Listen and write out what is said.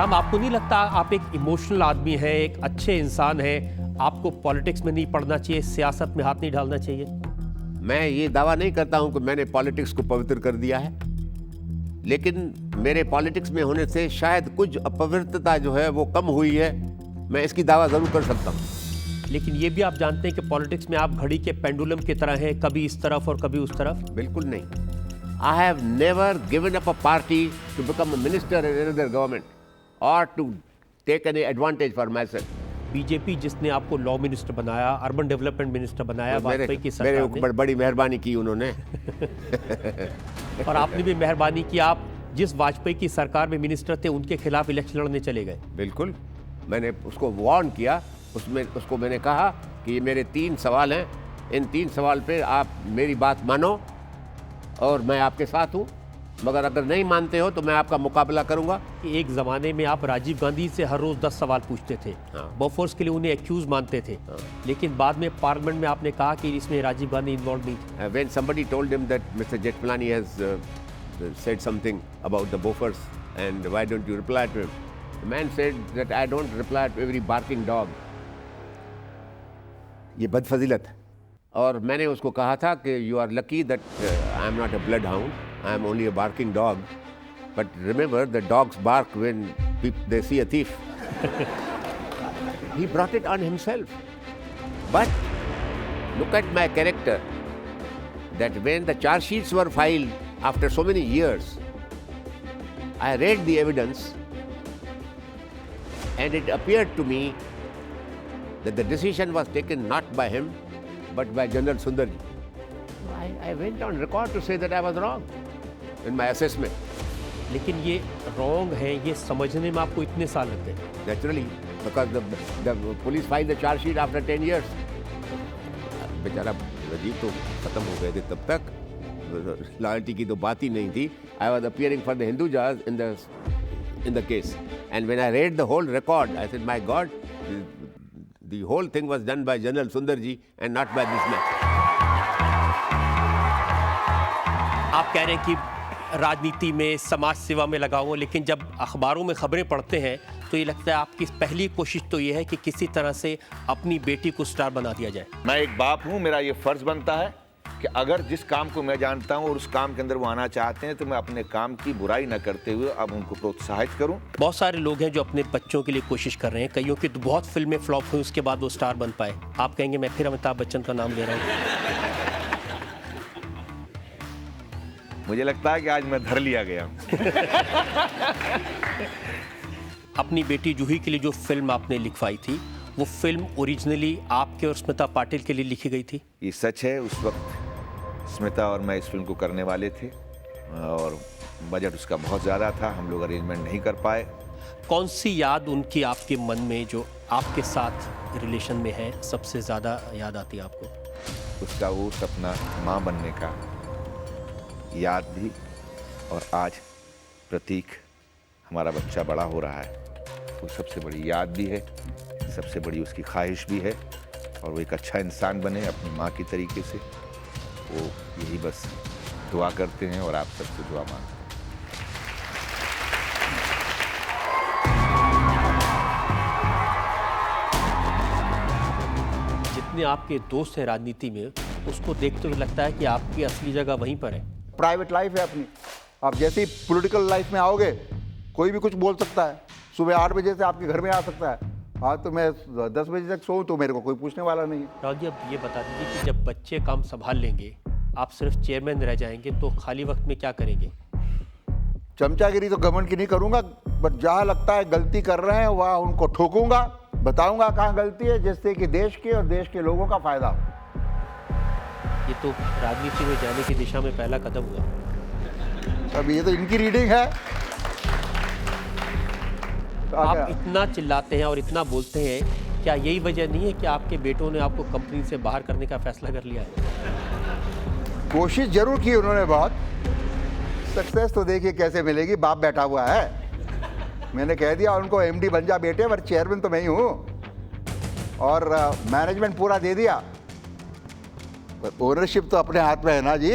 राम, आपको नहीं लगता आप एक इमोशनल आदमी हैं, एक अच्छे इंसान हैं, आपको पॉलिटिक्स में नहीं पड़ना चाहिए, सियासत में हाथ नहीं डालना चाहिए? मैं ये दावा नहीं करता हूं कि मैंने पॉलिटिक्स को पवित्र कर दिया है, लेकिन मेरे पॉलिटिक्स में होने से शायद कुछ अपवित्रता जो है वो कम हुई है। मैं इसकी दावा जरूर कर सकता हूं। लेकिन ये भी आप जानते हैं कि पॉलिटिक्स में आप घड़ी के पेंडुलम की तरह हैं, कभी इस तरफ और कभी उस तरफ। बिल्कुल नहीं। I have never given up a party to become a minister in another government और to take any advantage for myself. BJP जिसने आपको लॉ मिनिस्टर बनाया, अर्बन डेवलपमेंट मिनिस्टर बनाया वाजपेयी की मेरे सरकार ऊपर बड़ी मेहरबानी की उन्होंने। ने, और आपने भी मेहरबानी की, आप जिस वाजपेयी की सरकार में मिनिस्टर थे उनके खिलाफ इलेक्शन लड़ने चले गए। बिल्कुल, मैंने उसको वार्न किया, उसको मैंने कहा कि ये मेरे 3 सवाल हैं, इन 3 सवाल पे आप मेरी बात मानो और मैं आपके साथ हूँ, मगर अगर नहीं मानते हो तो मैं आपका मुकाबला करूंगा। एक ज़माने में आप राजीव गांधी से हर रोज़ 10 सवाल पूछते थे, बोफोर्स के लिए उन्हें एक्यूज मानते थे, लेकिन बाद में पार्लियामेंट में आपने कहा कि इसमें राजीव गांधी इन्वॉल्व नहीं थे। When somebody told him that Mr. Jetmalani has said something about the Bofors and why don't you reply to him? The man said that I don't reply to every barking dog. ये बदफजीलत है। और मैंने उसको कहा था कि you are lucky that I am not a bloodhound, I am only a barking dog. But remember, the dogs bark when they see a thief. He brought it on himself. But look at my character. That when the charge sheets were filed after so many years, I read the evidence and it appeared to me that the decision was taken not by him but by General Sundarji. I went on record to say that I was wrong in my assessment. लेकिन ये wrong है, ये समझने में आपको इतने साल लगते हैं? Naturally, because the police filed the charge sheet after 10 years. बेचारा राजीव तो खत्म हो गए थे तब तक, लॉयल्टी की तो बात ही नहीं थी. I was appearing for the Hindujas in the case, and when I read the whole record, I said, my God, the whole thing was done by General Sundarji and not by this man. आप कह रहे हैं कि राजनीति में, समाज सेवा में लगा हुआ, लेकिन जब अखबारों में खबरें पढ़ते हैं तो ये लगता है आपकी पहली कोशिश तो ये है कि किसी तरह से अपनी बेटी को स्टार बना दिया जाए। मैं एक बाप हूँ, मेरा ये फर्ज बनता है कि अगर जिस काम को मैं जानता हूँ और उस काम के अंदर वो आना चाहते हैं तो मैं अपने काम की बुराई न करते हुए अब उनको प्रोत्साहित करूँ। बहुत सारे लोग हैं जो अपने बच्चों के लिए कोशिश कर रहे हैं, कईयों की तो बहुत फिल्में फ्लॉप हुई, उसके बाद वो स्टार बन पाए। आप कहेंगे मैं फिर अमिताभ बच्चन का नाम ले रहा हूँ? मुझे लगता है कि आज मैं धर लिया गया हूँ। अपनी बेटी जूही के लिए जो फिल्म आपने लिखवाई थी, वो फिल्म ओरिजिनली आपके और स्मिता पाटिल के लिए लिखी गई थी? ये सच है, उस वक्त स्मिता और मैं इस फिल्म को करने वाले थे और बजट उसका बहुत ज़्यादा था, हम लोग अरेंजमेंट नहीं कर पाए। कौन सी याद उनकी आपके मन में जो आपके साथ रिलेशन में है सबसे ज़्यादा याद आती है आपको? उसका वो सपना माँ बनने का याद भी, और आज प्रतीक हमारा बच्चा बड़ा हो रहा है, वो सबसे बड़ी याद भी है, सबसे बड़ी उसकी ख्वाहिश भी है, और वो एक अच्छा इंसान बने अपनी माँ की तरीके से। वो यही बस दुआ करते हैं और आप सबसे दुआ मांगते हैं। जितने आपके दोस्त हैं राजनीति में, उसको देखते हुए लगता है कि आपकी असली जगह वहीं पर है। प्राइवेट लाइफ है अपनी। आप जैसे ही पॉलिटिकल लाइफ में आओगे, कोई भी कुछ बोल सकता है। सुबह 8 बजे से आपके घर में आ सकता है। हाँ, तो मैं 10 बजे तक सोऊं तो मेरे को कोई पूछने वाला नहीं है। राहुल जी, अब ये बता दीजिए कि जब बच्चे काम संभाल लेंगे, आप सिर्फ चेयरमैन रह जाएंगे, तो खाली वक्त में क्या करेंगे? चमचागिरी तो घमंड की नहीं करूंगा, बट जहाँ लगता है गलती कर रहे हैं वहाँ उनको ठोकूंगा, बताऊंगा कहाँ गलती है, जिससे कि देश के और देश के लोगों का फायदा हो। ये तो राजनीति में जाने की दिशा में पहला कदम हुआ। अब ये तो इनकी रीडिंग है। तो आप इतना चिल्लाते हैं और इतना बोलते हैं, क्या यही वजह नहीं है कि आपके बेटों ने आपको कंपनी से बाहर करने का फैसला कर लिया है? कोशिश जरूर की उन्होंने बहुत। सक्सेस तो देखिए कैसे मिलेगी, बाप बैठा हुआ है। मैंने कह दिया उनको एमडी बन जा बेटे, पर चेयरमैन तो मैं ही हूँ, और मैनेजमेंट पूरा दे दिया, पर ओनरशिप तो अपने हाथ में है ना जी।